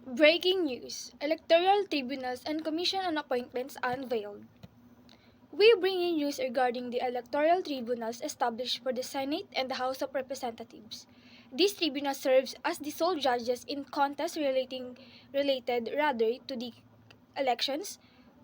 Breaking news: Electoral tribunals and commission on appointments unveiled. We bring you news regarding the electoral tribunals established for the Senate and the House of Representatives. These tribunals serves as the sole judges in contests related rather to the elections,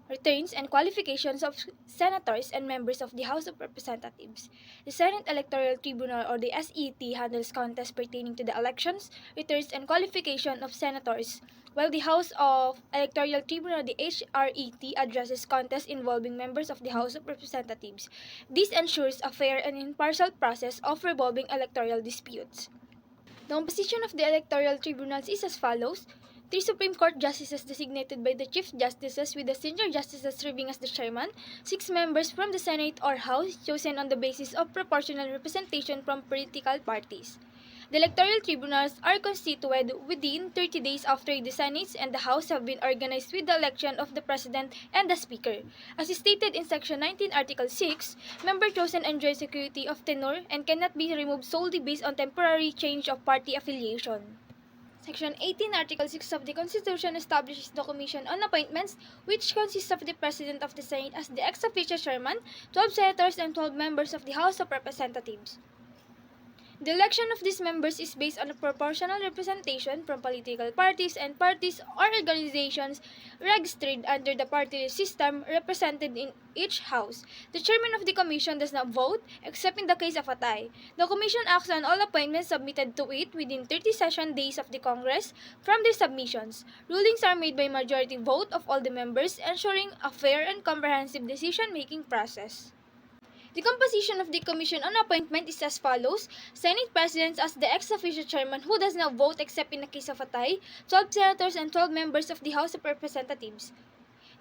returns, and qualifications of senators and members of the House of Representatives. The Senate Electoral Tribunal or the SET handles contests pertaining to the elections, returns, and qualification of senators, while the House of Electoral Tribunal, the HRET, addresses contests involving members of the House of Representatives. This ensures a fair and impartial process of resolving electoral disputes. The composition of the electoral tribunals is as follows: three Supreme Court justices designated by the Chief Justices with the senior justices serving as the chairman, six members from the Senate or House chosen on the basis of proportional representation from political parties. The electoral tribunals are constituted within 30 days after the Senate and the House have been organized with the election of the President and the Speaker. As stated in Section 19, Article 6, member chosen enjoys security of tenure and cannot be removed solely based on temporary change of party affiliation. Section 18, Article 6 of the Constitution establishes the Commission on Appointments, which consists of the President of the Senate as the ex officio chairman, 12 senators, and 12 members of the House of Representatives. The election of these members is based on a proportional representation from political parties and parties or organizations registered under the party list system represented in each house. The chairman of the commission does not vote except in the case of a tie. The commission acts on all appointments submitted to it within 30 session days of the Congress from their submissions. Rulings are made by majority vote of all the members, ensuring a fair and comprehensive decision-making process. The composition of the Commission on Appointment is as follows: Senate President as the ex officio chairman who does not vote except in the case of a tie, 12 senators and 12 members of the House of Representatives.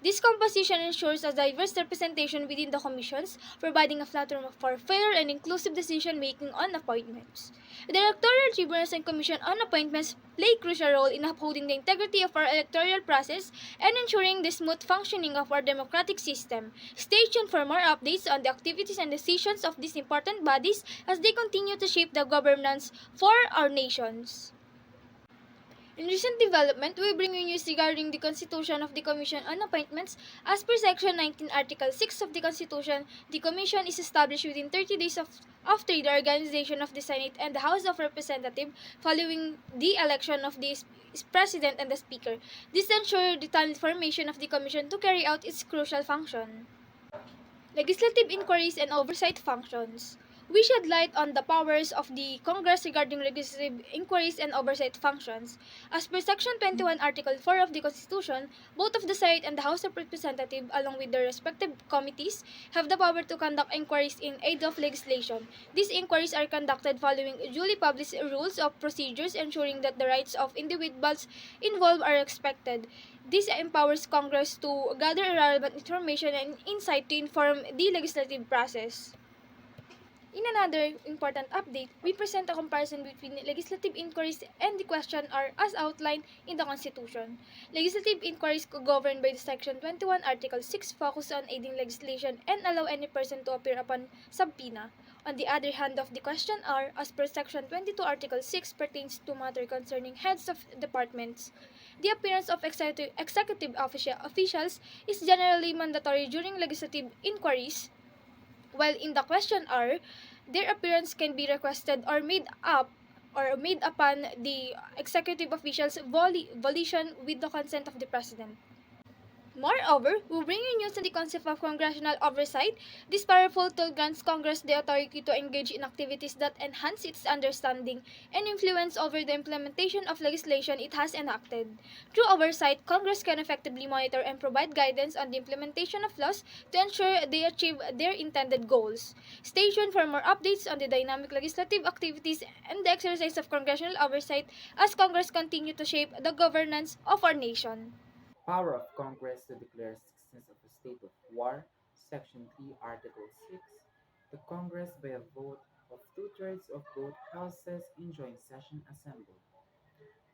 This composition ensures a diverse representation within the commissions, providing a platform for fair and inclusive decision-making on appointments. The electoral tribunals and commission on appointments play a crucial role in upholding the integrity of our electoral process and ensuring the smooth functioning of our democratic system. Stay tuned for more updates on the activities and decisions of these important bodies as they continue to shape the governance for our nations. In recent development, we bring you news regarding the constitution of the Commission on Appointments. As per Section 19, Article 6 of the Constitution, the Commission is established within 30 days after the organization of the Senate and the House of Representatives following the election of the President and the Speaker. This ensures the timely formation of the Commission to carry out its crucial function. Legislative inquiries and oversight functions. We shed light on the powers of the Congress regarding legislative inquiries and oversight functions. As per Section 21, Article 4 of the Constitution, both of the Senate and the House of Representatives, along with their respective committees, have the power to conduct inquiries in aid of legislation. These inquiries are conducted following duly published rules of procedures, ensuring that the rights of individuals involved are respected. This empowers Congress to gather relevant information and insight to inform the legislative process. In another important update, we present a comparison between legislative inquiries and the question are as outlined in the Constitution. Legislative inquiries governed by the Section 21, Article 6 focus on aiding legislation and allow any person to appear upon subpoena. On the other hand of the question are, as per Section 22, Article 6 pertains to matter concerning heads of departments. The appearance of executive officials is generally mandatory during legislative inquiries, while in the question R, their appearance can be requested or made upon the executive official's volition with the consent of the President. Moreover, we bring you news on the concept of congressional oversight. This powerful tool grants Congress the authority to engage in activities that enhance its understanding and influence over the implementation of legislation it has enacted. Through oversight, Congress can effectively monitor and provide guidance on the implementation of laws to ensure they achieve their intended goals. Stay tuned for more updates on the dynamic legislative activities and the exercise of congressional oversight as Congress continues to shape the governance of our nation. Power of Congress to declare existence of a state of war, Section 3, Article 6. The Congress, by a vote of two-thirds of both houses in joint session assembled,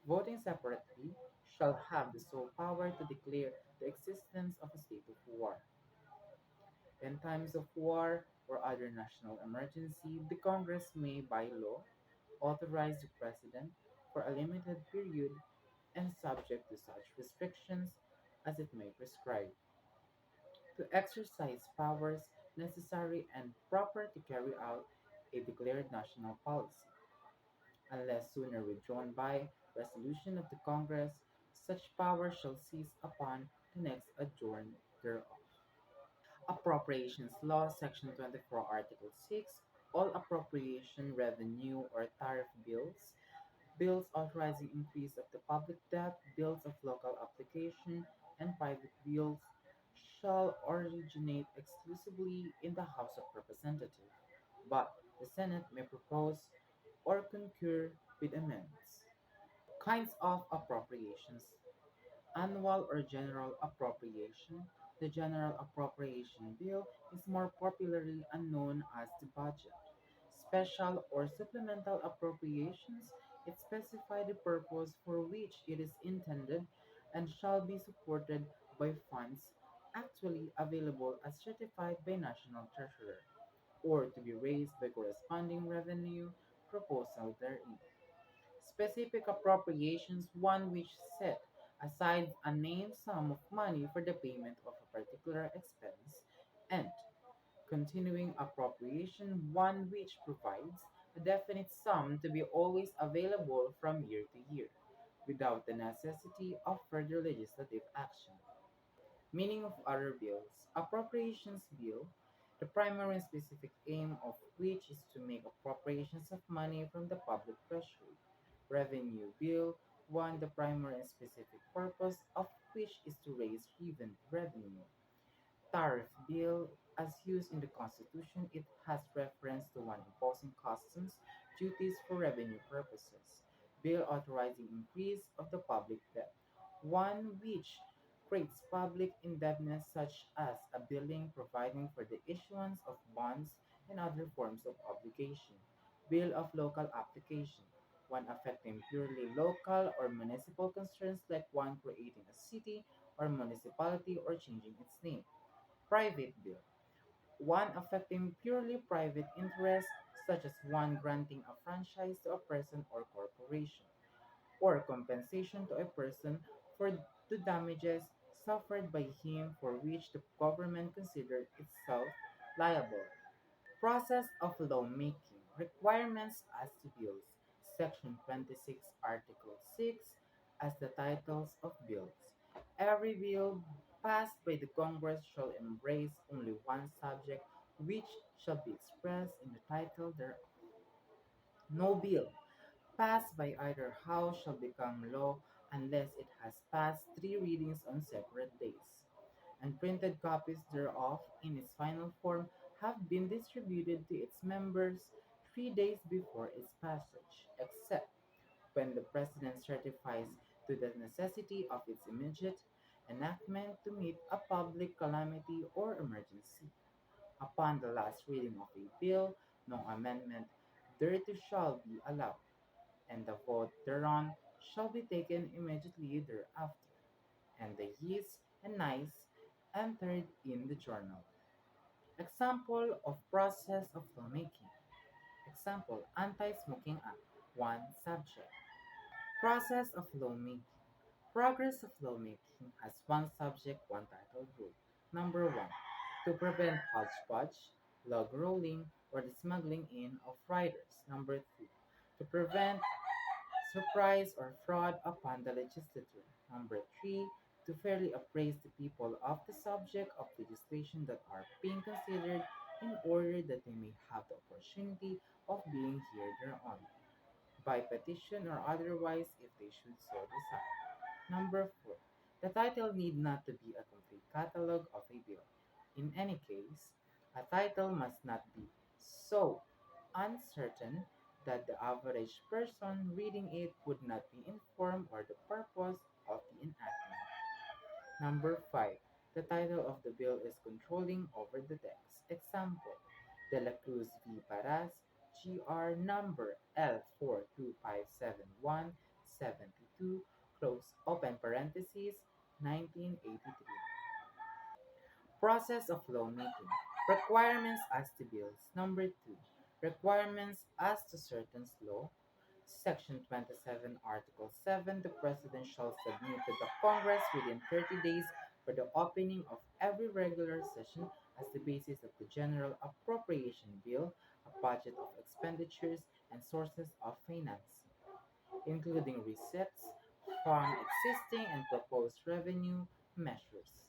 voting separately, shall have the sole power to declare the existence of a state of war. In times of war or other national emergency, the Congress may, by law, authorize the President for a limited period and subject to such restrictions as it may prescribe, to exercise powers necessary and proper to carry out a declared national policy, unless sooner withdrawn by resolution of the Congress, such power shall cease upon the next adjourn thereof. Appropriations Law, Section 24, Article 6. All appropriation, revenue, or tariff bills, bills authorizing increase of the public debt, bills of local application, and private bills shall originate exclusively in the House of Representatives, but the Senate may propose or concur with amendments. Kinds of appropriations: annual or general appropriation. The General Appropriation Bill is more popularly known as the budget. Special or supplemental appropriations, it specifies the purpose for which it is intended and shall be supported by funds actually available as certified by National Treasurer, or to be raised by corresponding revenue proposal therein. Specific appropriations, one which set aside a named sum of money for the payment of a particular expense, and continuing appropriation, one which provides a definite sum to be always available from year to year, without the necessity of further legislative action. Meaning of other bills. Appropriations bill, the primary and specific aim of which is to make appropriations of money from the public treasury. Revenue bill, one, the primary and specific purpose of which is to raise revenue. Tariff bill, as used in the Constitution, it has reference to one imposing customs duties for revenue purposes. Bill authorizing increase of the public debt, one which creates public indebtedness such as a billing providing for the issuance of bonds and other forms of obligation. Bill of local application, one affecting purely local or municipal concerns like one creating a city or municipality or changing its name. Private bill, one affecting purely private interests, such as one granting a franchise to a person or corporation, or compensation to a person for the damages suffered by him for which the government considered itself liable. Process of lawmaking. Requirements as to bills. Section 26, Article 6, as the titles of bills. Every bill passed by the Congress shall embrace only one subject, which shall be expressed in the title thereof. No bill passed by either house shall become law unless it has passed three readings on separate days, and printed copies thereof in its final form have been distributed to its members 3 days before its passage, except when the President certifies to the necessity of its immediate enactment to meet a public calamity or emergency. Upon the last reading of a bill, no amendment thereto shall be allowed, and the vote thereon shall be taken immediately thereafter, and the yeas and nays entered in the journal. Example of process of lawmaking. Example, Anti-Smoking Act. 1. Subject. Process of lawmaking. Progress of lawmaking has one subject, one title rule. Number 1. To prevent hodgepodge, log rolling, or the smuggling in of riders. Number 2. To prevent surprise or fraud upon the legislature. Number 3. To fairly appraise the people of the subject of legislation that are being considered in order that they may have the opportunity of being heard thereon, by petition or otherwise if they should so desire. Number 4. The title need not to be a complete catalogue of a bill. In any case, a title must not be so uncertain that the average person reading it would not be informed or the purpose of the enactment. Number 5. The title of the bill is controlling over the text. Example, De La Cruz v. Paras, GR number L4257172, close open parentheses, 1983. Process of lawmaking. Requirements as to bills. Number 2. Requirements as to certain law. Section 27, Article 7, the President shall submit to the Congress within 30 days for the opening of every regular session as the basis of the General Appropriation Bill, a budget of expenditures and sources of finance, including receipts from existing and proposed revenue measures.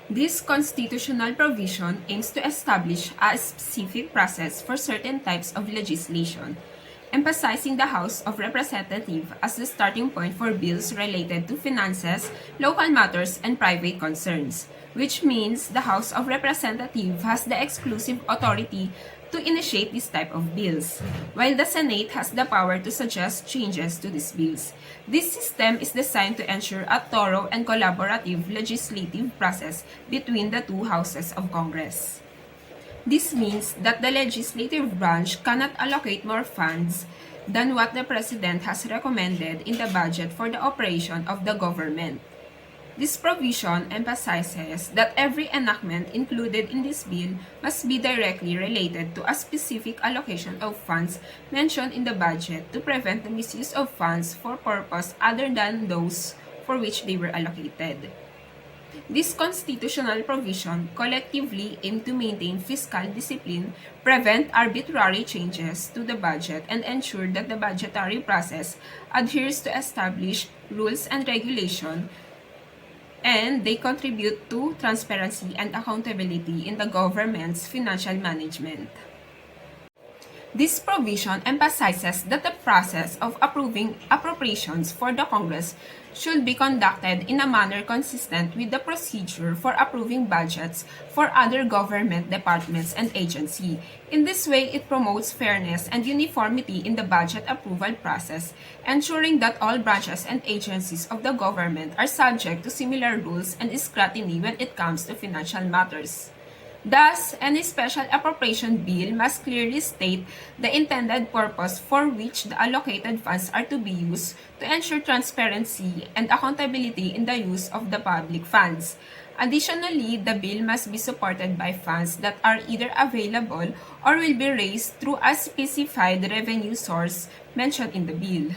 This constitutional provision aims to establish a specific process for certain types of legislation, emphasizing the House of Representatives as the starting point for bills related to finances, local matters, and private concerns, which means the House of Representatives has the exclusive authority to initiate this type of bills, while the Senate has the power to suggest changes to these bills. This system is designed to ensure a thorough and collaborative legislative process between the two houses of Congress. This means that the legislative branch cannot allocate more funds than what the President has recommended in the budget for the operation of the government. This provision emphasizes that every enactment included in this bill must be directly related to a specific allocation of funds mentioned in the budget to prevent the misuse of funds for purpose other than those for which they were allocated. This constitutional provision collectively aim to maintain fiscal discipline, prevent arbitrary changes to the budget, and ensure that the budgetary process adheres to established rules and regulations, and they contribute to transparency and accountability in the government's financial management. This provision emphasizes that the process of approving appropriations for the Congress should be conducted in a manner consistent with the procedure for approving budgets for other government departments and agencies. In this way, it promotes fairness and uniformity in the budget approval process, ensuring that all branches and agencies of the government are subject to similar rules and scrutiny when it comes to financial matters. Thus, any special appropriation bill must clearly state the intended purpose for which the allocated funds are to be used to ensure transparency and accountability in the use of the public funds. Additionally, the bill must be supported by funds that are either available or will be raised through a specified revenue source mentioned in the bill.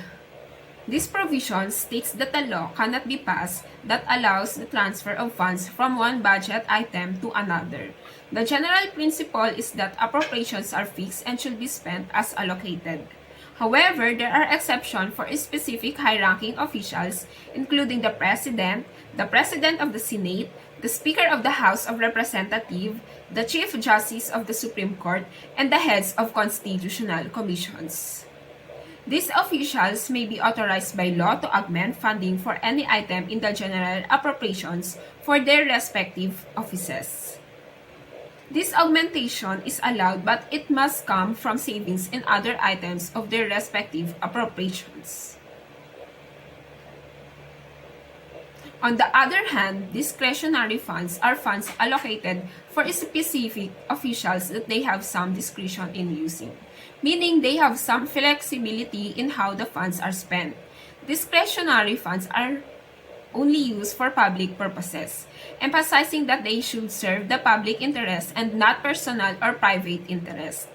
This provision states that a law cannot be passed that allows the transfer of funds from one budget item to another. The general principle is that appropriations are fixed and should be spent as allocated. However, there are exceptions for specific high-ranking officials, including the President of the Senate, the Speaker of the House of Representatives, the Chief Justice of the Supreme Court, and the heads of constitutional commissions. These officials may be authorized by law to augment funding for any item in the general appropriations for their respective offices. This augmentation is allowed, but it must come from savings in other items of their respective appropriations. On the other hand, discretionary funds are funds allocated for specific officials that they have some discretion in using, meaning they have some flexibility in how the funds are spent. Discretionary funds are only used for public purposes, emphasizing that they should serve the public interest and not personal or private interest.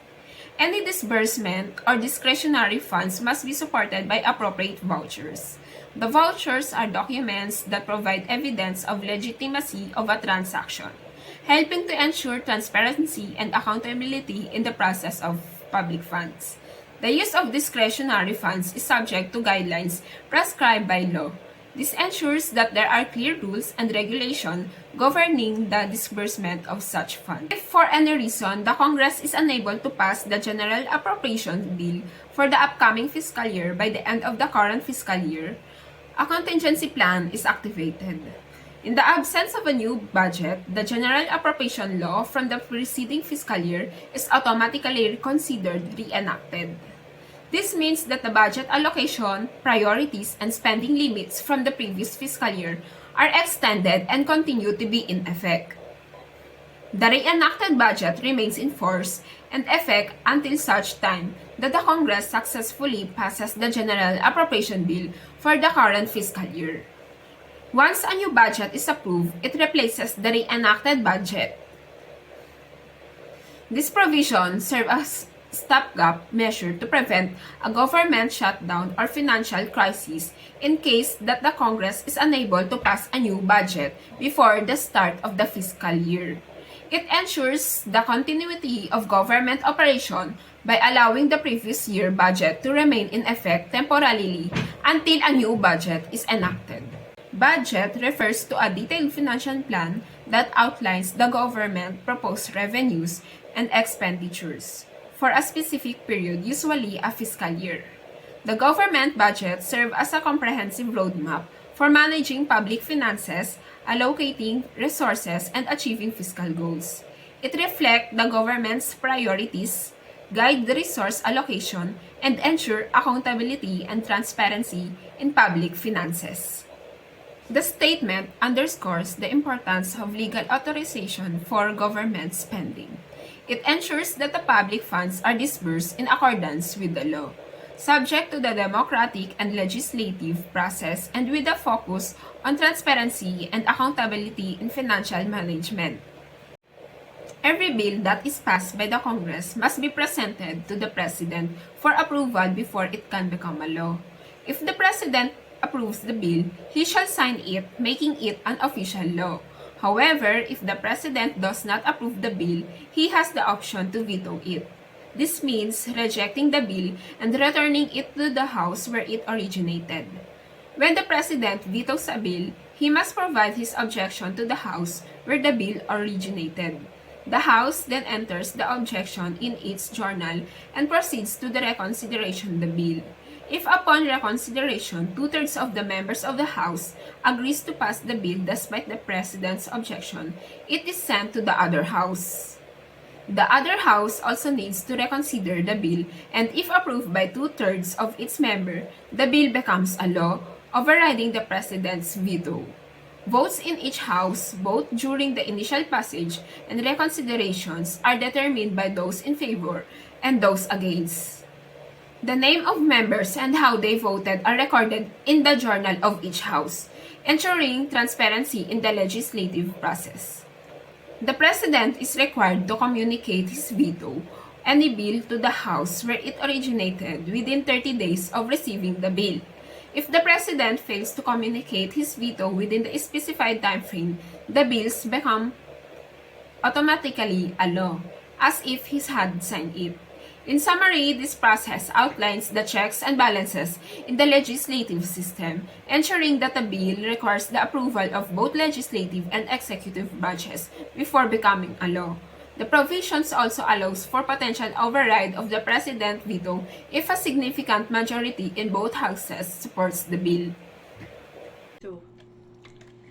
Any disbursement or discretionary funds must be supported by appropriate vouchers. The vouchers are documents that provide evidence of legitimacy of a transaction, helping to ensure transparency and accountability in the process of public funds. The use of discretionary funds is subject to guidelines prescribed by law. This ensures that there are clear rules and regulations governing the disbursement of such funds. If for any reason the Congress is unable to pass the General Appropriations Bill for the upcoming fiscal year by the end of the current fiscal year, a contingency plan is activated. In the absence of a new budget, the General Appropriation Law from the preceding fiscal year is automatically considered reenacted. This means that the budget allocation, priorities, and spending limits from the previous fiscal year are extended and continue to be in effect. The reenacted budget remains in force and effect until such time that the Congress successfully passes the General Appropriation Bill for the current fiscal year. Once a new budget is approved, it replaces the reenacted budget. This provision serves as stopgap measure to prevent a government shutdown or financial crisis in case that the Congress is unable to pass a new budget before the start of the fiscal year. It ensures the continuity of government operation by allowing the previous year budget to remain in effect temporarily until a new budget is enacted. Budget refers to a detailed financial plan that outlines the government proposed revenues and expenditures for a specific period, usually a fiscal year. The government budget serves as a comprehensive roadmap for managing public finances, allocating resources, and achieving fiscal goals. It reflects the government's priorities, guide the resource allocation, and ensure accountability and transparency in public finances. The statement underscores the importance of legal authorization for government spending. It ensures that the public funds are disbursed in accordance with the law, subject to the democratic and legislative process and with a focus on transparency and accountability in financial management. Every bill that is passed by the Congress must be presented to the President for approval before it can become a law. If the President approves the bill, he shall sign it, making it an official law. However, if the President does not approve the bill, he has the option to veto it. This means rejecting the bill and returning it to the House where it originated. When the President vetoes a bill, he must provide his objection to the House where the bill originated. The House then enters the objection in its journal and proceeds to the reconsideration of the bill. If upon reconsideration, 2/3 of the members of the House agrees to pass the bill despite the President's objection, it is sent to the other House. The other House also needs to reconsider the bill, and if approved by 2/3 of its members, the bill becomes a law, overriding the President's veto. Votes in each House, both during the initial passage and reconsiderations, are determined by those in favor and those against. The name of members and how they voted are recorded in the journal of each House, ensuring transparency in the legislative process. The President is required to communicate his veto any bill to the House where it originated within 30 days of receiving the bill. If the President fails to communicate his veto within the specified timeframe, the bills become automatically a law, as if he had signed it. In summary, this process outlines the checks and balances in the legislative system, ensuring that a bill requires the approval of both legislative and executive branches before becoming a law. The provisions also allows for potential override of the President's veto if a significant majority in both houses supports the bill. 2.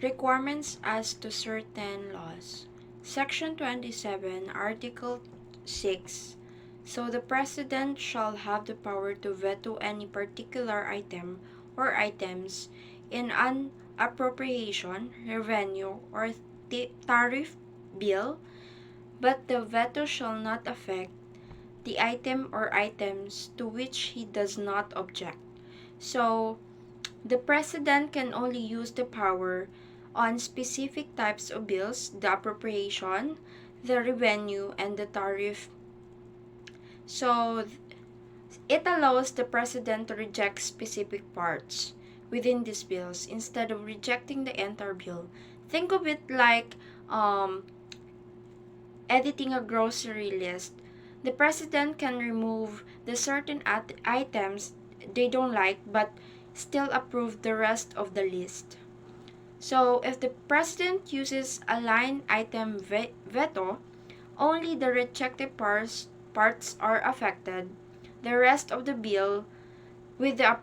Requirements as to certain laws. Section 27, Article 6. So the President shall have the power to veto any particular item or items in an appropriation, revenue, or tariff bill, but the veto shall not affect the item or items to which he does not object. So, the President can only use the power on specific types of bills, the appropriation, the revenue, and the tariff. So, it allows the President to reject specific parts within these bills instead of rejecting the entire bill. Think of it like editing a grocery list. The President can remove the certain items they don't like but still approve the rest of the list. So, if the President uses a line item veto, only the rejected parts are affected. The rest of the bill with the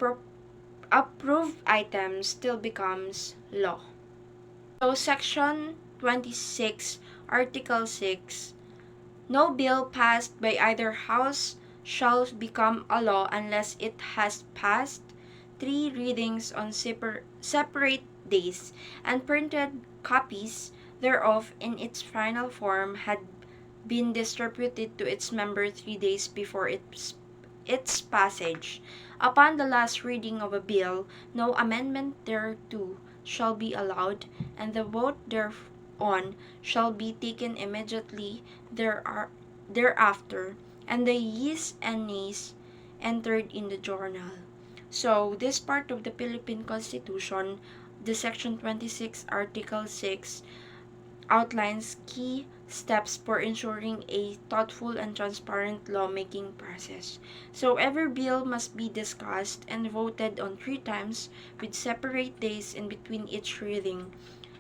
approved items still becomes law. So, Section 26, Article 6. No bill passed by either House shall become a law unless it has passed 3 readings on separate days, and printed copies thereof in its final form had been distributed to its members 3 days before its passage. Upon the last reading of a bill, no amendment thereto shall be allowed, and the vote thereon shall be taken immediately thereafter, and the yeas and nays entered in the journal. So, this part of the Philippine Constitution, the Section 26, Article 6, outlines key steps for ensuring a thoughtful and transparent lawmaking process. So, every bill must be discussed and voted on 3 times with separate days in between each reading.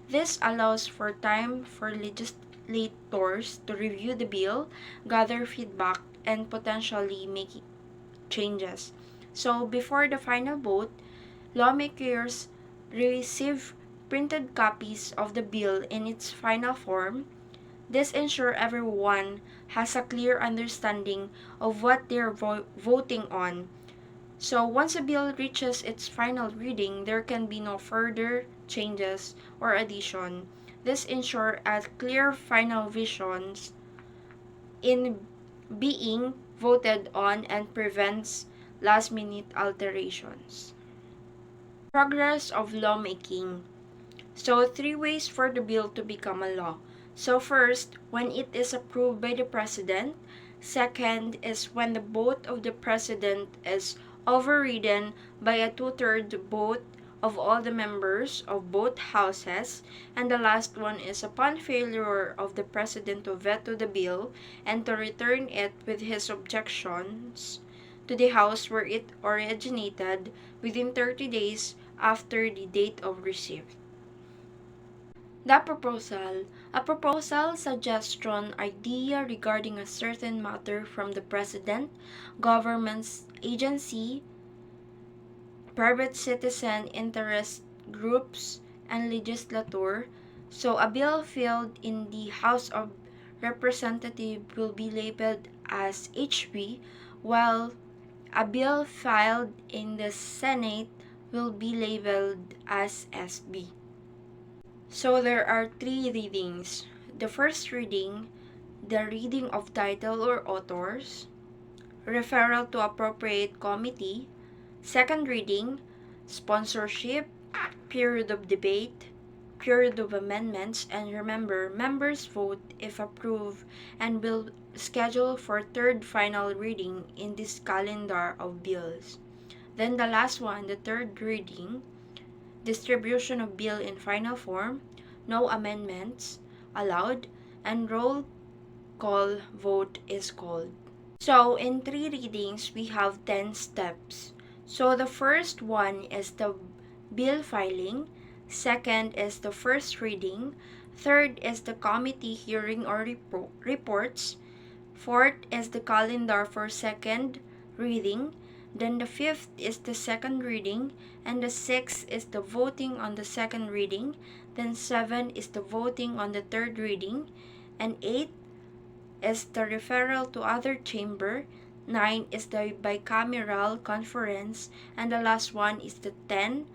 This allows for time for legislators to review the bill, gather feedback, and potentially make changes. So, before the final vote, lawmakers receive printed copies of the bill in its final form. This ensures everyone has a clear understanding of what they're voting on. So once a bill reaches its final reading, there can be no further changes or addition. This ensures a clear final visions in being voted on and prevents last-minute alterations. Progress of lawmaking. So, 3 ways for the bill to become a law. So, first, when it is approved by the President. Second is when the vote of the President is overridden by a two-thirds vote of all the members of both houses. And the last one is upon failure of the President to veto the bill and to return it with his objections to the House where it originated within 30 days after the date of receipt. The proposal. A proposal, suggestion, idea regarding a certain matter from the President, government's agency, private citizen interest groups, and legislature. So a bill filed in the House of Representatives will be labeled as HB, while a bill filed in the Senate will be labeled as SB. So there are 3 readings. The first reading, the reading of title or authors, referral to appropriate committee. Second reading, sponsorship, period of debate, period of amendments, and remember, members vote if approved and will schedule for third final reading in this calendar of bills. Then the last one, the third reading, distribution of bill in final form, no amendments allowed, and roll call vote is called. So in 3 readings, we have 10 steps. So the first one is the bill filing, second is the first reading, third is the committee hearing or reports, fourth is the calendar for second reading, then the fifth is the second reading, and the sixth is the voting on the second reading, then 7 is the voting on the third reading, and 8 is the referral to other chamber, 9 is the bicameral conference, and the last one is the 10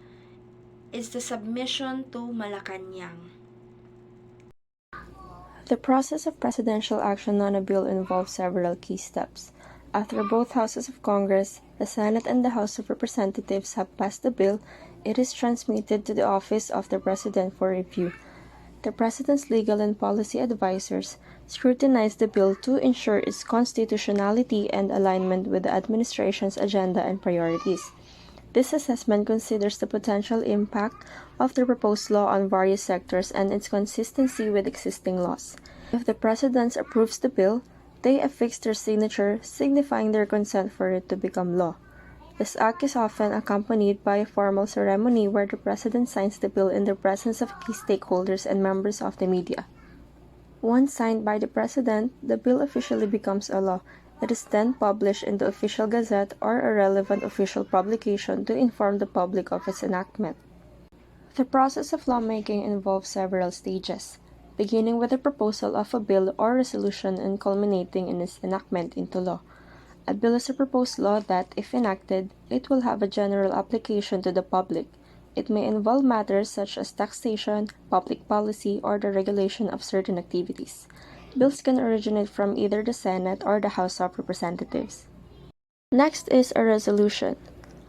is the submission to Malacanang. The process of presidential action on a bill involves several key steps. After both houses of Congress, the Senate and the House of Representatives have passed the bill, it is transmitted to the office of the President for review. The President's legal and policy advisors scrutinize the bill to ensure its constitutionality and alignment with the administration's agenda and priorities. This assessment considers the potential impact of the proposed law on various sectors and its consistency with existing laws. If the President approves the bill, they affix their signature, signifying their consent for it to become law. This act is often accompanied by a formal ceremony where the President signs the bill in the presence of key stakeholders and members of the media. Once signed by the President, the bill officially becomes a law. It is then published in the official gazette or a relevant official publication to inform the public of its enactment. The process of lawmaking involves several stages, beginning with the proposal of a bill or resolution and culminating in its enactment into law. A bill is a proposed law that, if enacted, it will have a general application to the public. It may involve matters such as taxation, public policy, or the regulation of certain activities. Bills can originate from either the Senate or the House of Representatives. Next is a resolution.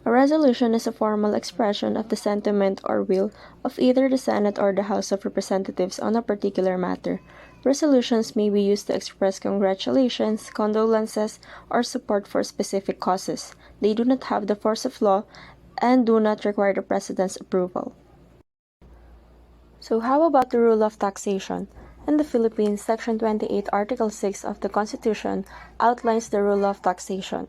A resolution is a formal expression of the sentiment or will of either the Senate or the House of Representatives on a particular matter. Resolutions may be used to express congratulations, condolences, or support for specific causes. They do not have the force of law and do not require the President's approval. So how about the rule of taxation? In the Philippines, Section 28, Article 6 of the Constitution outlines the rule of taxation,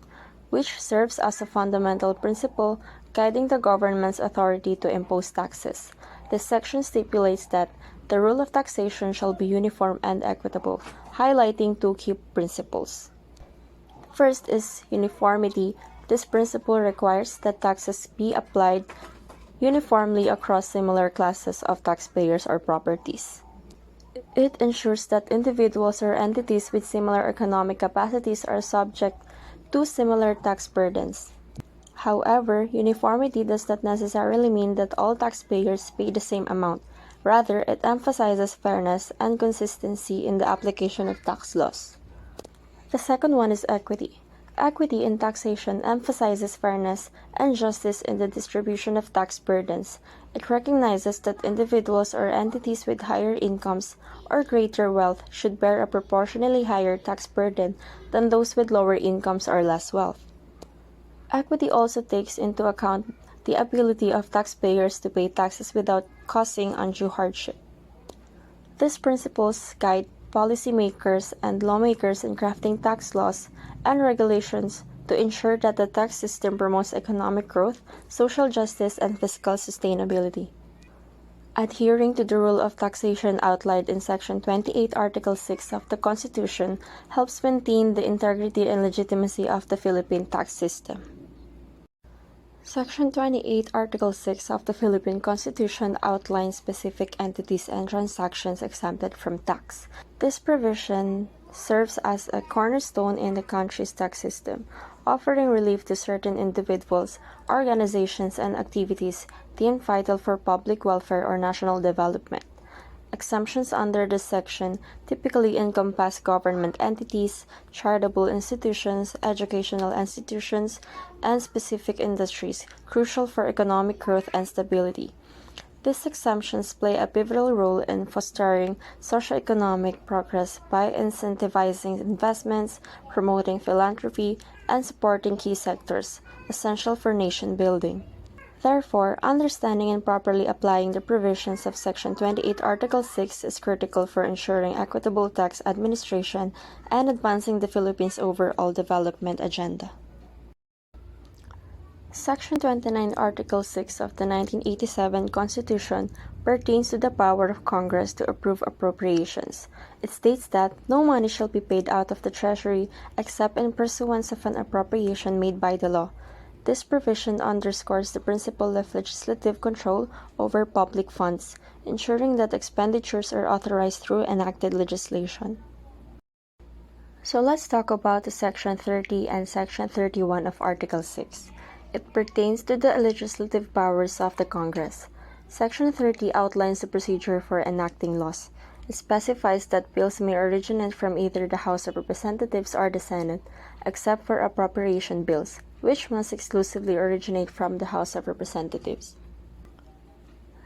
which serves as a fundamental principle guiding the government's authority to impose taxes. This section stipulates that the rule of taxation shall be uniform and equitable, highlighting two key principles. First is uniformity. This principle requires that taxes be applied uniformly across similar classes of taxpayers or properties. It ensures that individuals or entities with similar economic capacities are subject to similar tax burdens. However, uniformity does not necessarily mean that all taxpayers pay the same amount. Rather, it emphasizes fairness and consistency in the application of tax laws. The second one is equity. Equity in taxation emphasizes fairness and justice in the distribution of tax burdens. It recognizes that individuals or entities with higher incomes or greater wealth should bear a proportionally higher tax burden than those with lower incomes or less wealth. Equity also takes into account the ability of taxpayers to pay taxes without causing undue hardship. These principles guide policymakers and lawmakers in crafting tax laws and regulations to ensure that the tax system promotes economic growth, social justice, and fiscal sustainability. Adhering to the rule of taxation outlined in Section 28, Article 6 of the Constitution helps maintain the integrity and legitimacy of the Philippine tax system. Section 28, Article 6 of the Philippine Constitution outlines specific entities and transactions exempted from tax. This provision serves as a cornerstone in the country's tax system, offering relief to certain individuals, organizations, and activities deemed vital for public welfare or national development. Exemptions under this section typically encompass government entities, charitable institutions, educational institutions, and specific industries crucial for economic growth and stability. These exemptions play a pivotal role in fostering socioeconomic progress by incentivizing investments, promoting philanthropy, and supporting key sectors essential for nation building. Therefore, understanding and properly applying the provisions of Section 28, Article 6 is critical for ensuring equitable tax administration and advancing the Philippines' overall development agenda. Section 29, Article 6 of the 1987 Constitution pertains to the power of Congress to approve appropriations. It states that no money shall be paid out of the Treasury except in pursuance of an appropriation made by the law. This provision underscores the principle of legislative control over public funds, ensuring that expenditures are authorized through enacted legislation. So let's talk about the Section 30 and Section 31 of Article 6. It pertains to the legislative powers of the Congress. Section 30 outlines the procedure for enacting laws. It specifies that bills may originate from either the House of Representatives or the Senate, except for appropriation bills, which must exclusively originate from the House of Representatives.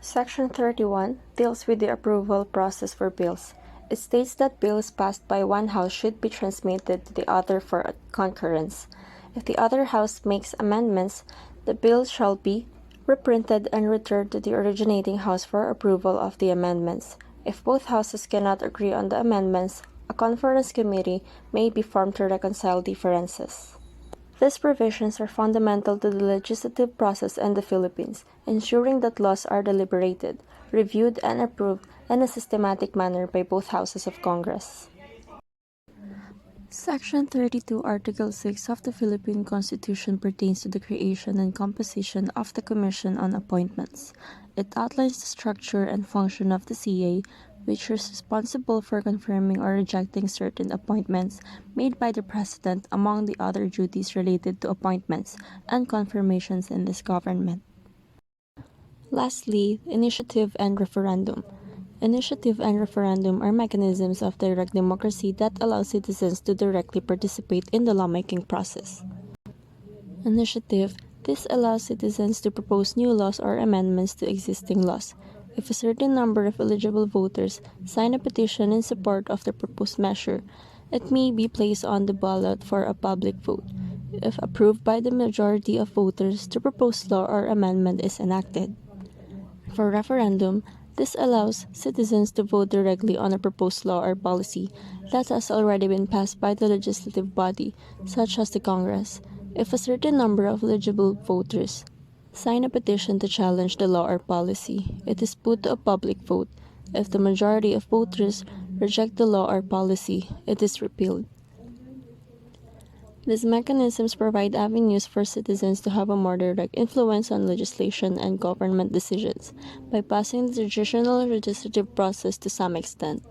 Section 31 deals with the approval process for bills. It states that bills passed by one house should be transmitted to the other for concurrence. If the other house makes amendments, the bill shall be reprinted and returned to the originating house for approval of the amendments. If both houses cannot agree on the amendments, a conference committee may be formed to reconcile differences. These provisions are fundamental to the legislative process in the Philippines, ensuring that laws are deliberated, reviewed, and approved in a systematic manner by both houses of Congress. Section 32, Article 6 of the Philippine Constitution pertains to the creation and composition of the Commission on Appointments. It outlines the structure and function of the CA, which is responsible for confirming or rejecting certain appointments made by the President, among the other duties related to appointments and confirmations in this government. Lastly, initiative and referendum. Initiative and referendum are mechanisms of direct democracy that allow citizens to directly participate in the lawmaking process. Initiative This allows citizens to propose new laws or amendments to existing laws. If a certain number of eligible voters sign a petition in support of the proposed measure, it may be placed on the ballot for a public vote. If approved by the majority of voters, the proposed law or amendment is enacted. For referendum, this allows citizens to vote directly on a proposed law or policy that has already been passed by the legislative body, such as the Congress. If a certain number of eligible voters sign a petition to challenge the law or policy, it is put to a public vote. If the majority of voters reject the law or policy, it is repealed. These mechanisms provide avenues for citizens to have a more direct influence on legislation and government decisions, bypassing the traditional legislative process to some extent.